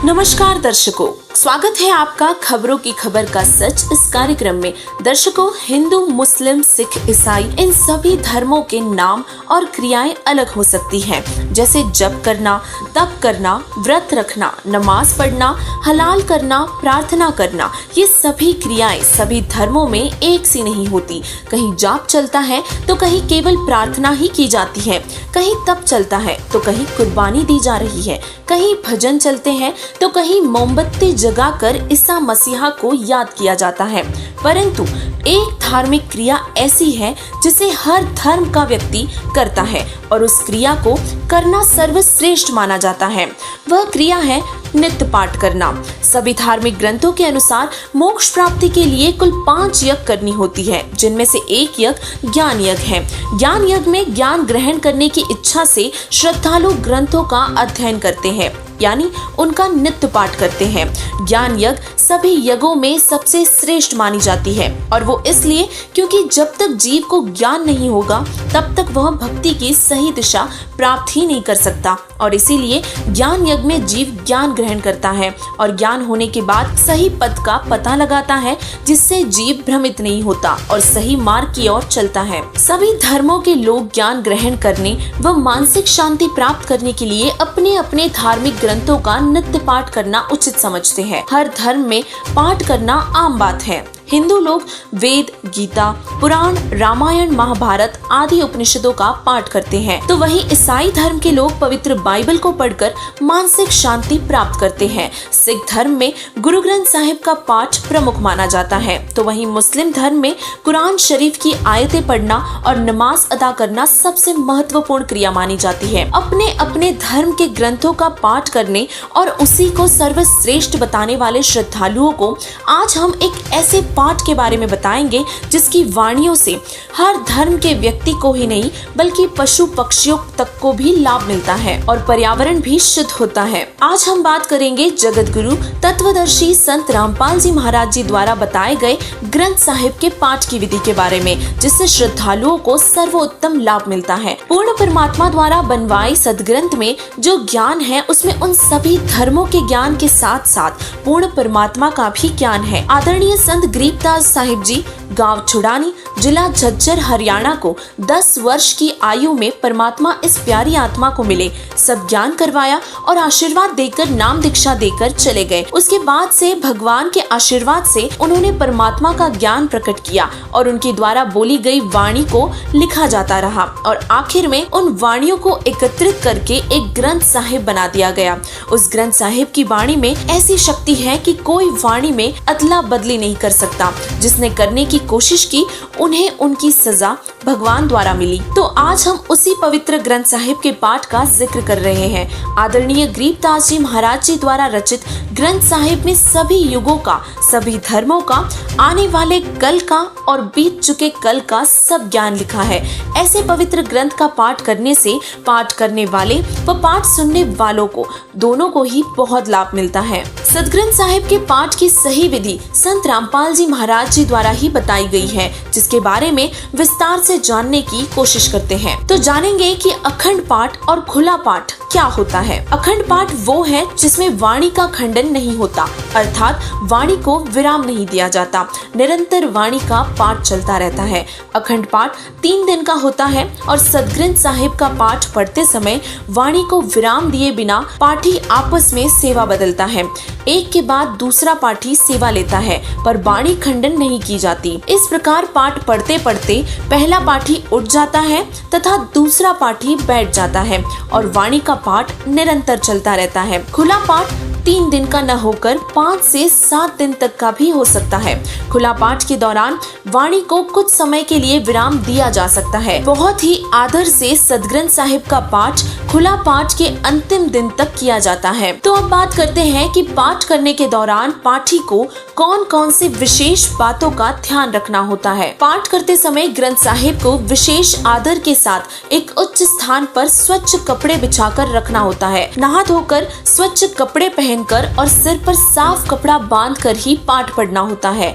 नमस्कार दर्शकों, स्वागत है आपका खबरों की खबर का सच इस कार्यक्रम में। दर्शकों, हिंदू, मुस्लिम, सिख, ईसाई इन सभी धर्मों के नाम और क्रियाएं अलग हो सकती हैं, जैसे जप करना, तप करना, व्रत रखना, नमाज पढ़ना, हलाल करना, प्रार्थना करना। ये सभी क्रियाएं सभी धर्मों में एक सी नहीं होती। कहीं जाप चलता है तो कहीं केवल प्रार्थना ही की जाती है, कहीं तप चलता है तो कहीं कुर्बानी दी जा रही है, कहीं भजन चलते हैं तो कहीं मोमबत्ती जगाकर ईसा मसीहा को याद किया जाता है। परंतु एक धार्मिक क्रिया ऐसी है जिसे हर धर्म का व्यक्ति करता है और उस क्रिया को करना सर्वश्रेष्ठ माना जाता है। वह क्रिया है नित्य पाठ करना। सभी धार्मिक ग्रंथों के अनुसार मोक्ष प्राप्ति के लिए कुल 5 यज्ञ करनी होती है, जिनमें से एक यज्ञ ज्ञान यज्ञ है। ज्ञान यज्ञ में ज्ञान ग्रहण करने की इच्छा से श्रद्धालु ग्रंथों का अध्ययन करते हैं, यानी उनका नित्य पाठ करते हैं। ज्ञान यज्ञ सभी यज्ञों में सबसे श्रेष्ठ मानी जाती है, और वो इसलिए क्योंकि जब तक जीव को ज्ञान नहीं होगा तब तक वह भक्ति की सही दिशा प्राप्त ही नहीं कर सकता। और इसीलिए ज्ञान यज्ञ में जीव ज्ञान ग्रहण करता है और ज्ञान होने के बाद सही पथ का पता लगाता है, जिससे जीव भ्रमित नहीं होता और सही मार्ग की ओर चलता है। सभी धर्मों के लोग ज्ञान ग्रहण करने व मानसिक शांति प्राप्त करने के लिए अपने अपने धार्मिक ग्रंथों का नित्य पाठ करना उचित समझते हैं। हर धर्म में पाठ करना आम बात है। हिंदू लोग वेद, गीता, पुराण, रामायण, महाभारत आदि उपनिषदों का पाठ करते हैं, तो वहीं ईसाई धर्म के लोग पवित्र बाइबल को पढ़कर मानसिक शांति प्राप्त करते हैं। सिख धर्म में गुरु ग्रंथ साहिब का पाठ प्रमुख माना जाता है, तो वहीं मुस्लिम धर्म में कुरान शरीफ की आयतें पढ़ना और नमाज अदा करना सबसे महत्वपूर्ण क्रिया मानी जाती है। अपने अपने धर्म के ग्रंथों का पाठ करने और उसी को सर्वश्रेष्ठ बताने वाले श्रद्धालुओं को आज हम एक ऐसे पाठ के बारे में बताएंगे जिसकी वाणियों से हर धर्म के व्यक्ति को ही नहीं बल्कि पशु पक्षियों तक को भी लाभ मिलता है और पर्यावरण भी शुद्ध होता है। आज हम बात करेंगे जगत गुरु तत्वदर्शी संत रामपाल जी महाराज जी द्वारा बताए गए ग्रंथ साहिब के पाठ की विधि के बारे में, जिससे श्रद्धालुओं को सर्वोत्तम लाभ मिलता है। पूर्ण परमात्मा द्वारा बनवाई सदग्रंथ में जो ज्ञान है उसमें उन सभी धर्मों के ज्ञान के साथ साथ पूर्ण परमात्मा का भी ज्ञान है। आदरणीय संत गरीबदास साहिब जी गांव छुड़ानी, जिला झज्जर, हरियाणा को 10 वर्ष की आयु में परमात्मा इस प्यारी आत्मा को मिले, सब ज्ञान करवाया और आशीर्वाद देकर नाम दीक्षा देकर चले गए। उसके बाद से भगवान के आशीर्वाद से उन्होंने परमात्मा का ज्ञान प्रकट किया और उनके द्वारा बोली गई वाणी को लिखा जाता रहा और आखिर में उन वाणियों को एकत्रित करके एक ग्रंथ साहिब बना दिया गया। उस ग्रंथ साहिब की वाणी में ऐसी शक्ति है कि कोई वाणी में अदला बदली नहीं कर सकता। जिसने करने की कोशिश की उन्हें उनकी सजा भगवान द्वारा मिली। तो आज हम उसी पवित्र ग्रंथ साहिब के पाठ का जिक्र कर रहे हैं। आदरणीय गरीबदास जी महाराज जी द्वारा रचित ग्रंथ साहिब में सभी युगों का, सभी धर्मों का, आने वाले कल का और बीत चुके कल का सब ज्ञान लिखा है। ऐसे पवित्र ग्रंथ का पाठ करने से पाठ करने वाले व पाठ सुनने वालों को दोनों को ही बहुत लाभ मिलता है। सदग्रंथ साहिब के पाठ की सही विधि संत रामपाल जी महाराज जी द्वारा ही बताई गई है, जिसके बारे में विस्तार से जानने की कोशिश करते हैं। तो जानेंगे कि अखंड पाठ और खुला पाठ क्या होता है। अखंड पाठ वो है जिसमें वाणी का खंडन नहीं होता, अर्थात वाणी को विराम नहीं दिया जाता, निरंतर वाणी का पाठ चलता रहता है। अखंड पाठ 3 दिन का होता है और सदग्रंथ साहिब का पाठ पढ़ते समय वाणी को विराम दिए बिना पाठी आपस में सेवा बदलता है। एक के बाद दूसरा पाठी सेवा लेता है पर वाणी खंडन नहीं की जाती। इस प्रकार पाठ पढ़ते पढ़ते पहला पाठी उठ जाता है तथा दूसरा पाठी बैठ जाता है और वाणी का पाठ निरंतर चलता रहता है। खुला पाठ 3 दिन का न होकर 5 से 7 दिन तक का भी हो सकता है। खुला पाठ के दौरान वाणी को कुछ समय के लिए विराम दिया जा सकता है। बहुत ही आदर से सदग्रंथ साहिब का पाठ खुला पाठ के अंतिम दिन तक किया जाता है। तो अब बात करते हैं कि पाठ करने के दौरान पाठी को कौन कौन से विशेष बातों का ध्यान रखना होता है। पाठ करते समय ग्रंथ साहिब को विशेष आदर के साथ एक उच्च स्थान पर स्वच्छ कपड़े बिछाकर रखना होता है। नहा धोकर स्वच्छ कपड़े पहनकर और सिर पर साफ कपड़ा बांधकर ही पाठ पढ़ना होता है।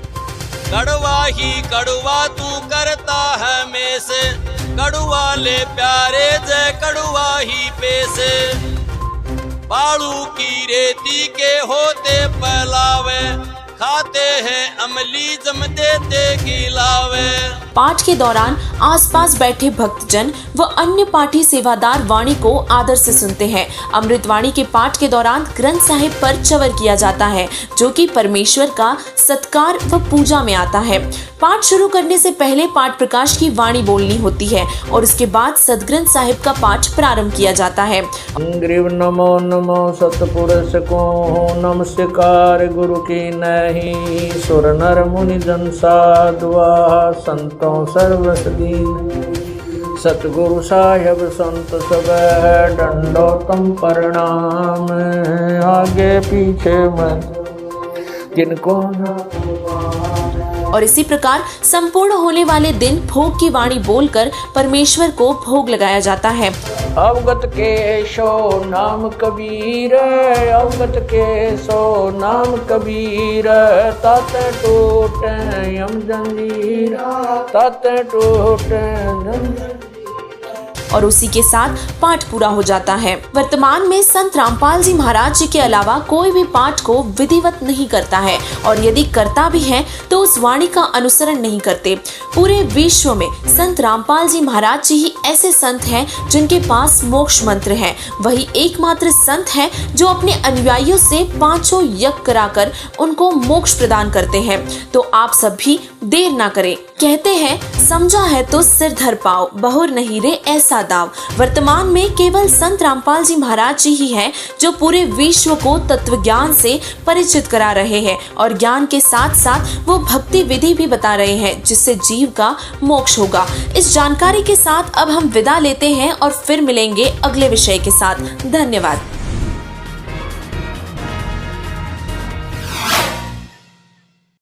कड़वा ही कड़वा तू करता है में से, कड़वा ले प्यारे जय कड़वा ही पे से। बालू की रेती के होते पहलावे, खाते हैं अमली जम देते गिलावे। पाठ के दौरान आसपास बैठे भक्तजन व अन्य पाठी सेवादार वाणी को आदर से सुनते हैं। अमृतवाणी के पाठ के दौरान ग्रंथ साहिब पर चवर किया जाता है, जो कि परमेश्वर का सत्कार व पूजा में आता है। पाठ शुरू करने से पहले पाठ प्रकाश की वाणी बोलनी होती है और उसके बाद सदग्रंथ साहिब का पाठ प्रारंभ किया जाता है। ग्रीव नमो नमो सतपुरुष को नमस्कार गुरु की नहीं, सुर नर मुनि जन साधुआ संतों सर्वस दीन, सतगुरु साहिब संत सब दंडोतम प्रणाम, आगे पीछे मत जिनको। और इसी प्रकार संपूर्ण होने वाले दिन भोग की वाणी बोलकर परमेश्वर को भोग लगाया जाता है। अवगत के सो नाम कबीर, अवगत के सो नाम कबीर, तात टूटे यम जंजीर, तात टूटे जंजीर। और उसी के साथ पाठ पूरा हो जाता है। वर्तमान में संत रामपाल जी महाराज जी के अलावा कोई भी पाठ को विधिवत नहीं करता है और यदि करता भी है तो उस वाणी का अनुसरण नहीं करते। पूरे विश्व में संत रामपाल जी महाराज जी ही ऐसे संत हैं जिनके पास मोक्ष मंत्र है। वही एकमात्र संत है जो अपने अनुयायियों से 5 यज्ञ कराकर उनको मोक्ष प्रदान करते हैं। तो आप सब भी देर ना करें। कहते हैं समझा है तो सिर धर पाओ, बहुर नहीं रे ऐसा दाव। वर्तमान में केवल संत रामपाल जी महाराज जी ही हैं जो पूरे विश्व को तत्व ज्ञान से परिचित करा रहे हैं और ज्ञान के साथ साथ वो भक्ति विधि भी बता रहे हैं जिससे जीव का मोक्ष होगा। इस जानकारी के साथ अब हम विदा लेते हैं और फिर मिलेंगे अगले विषय के साथ। धन्यवाद।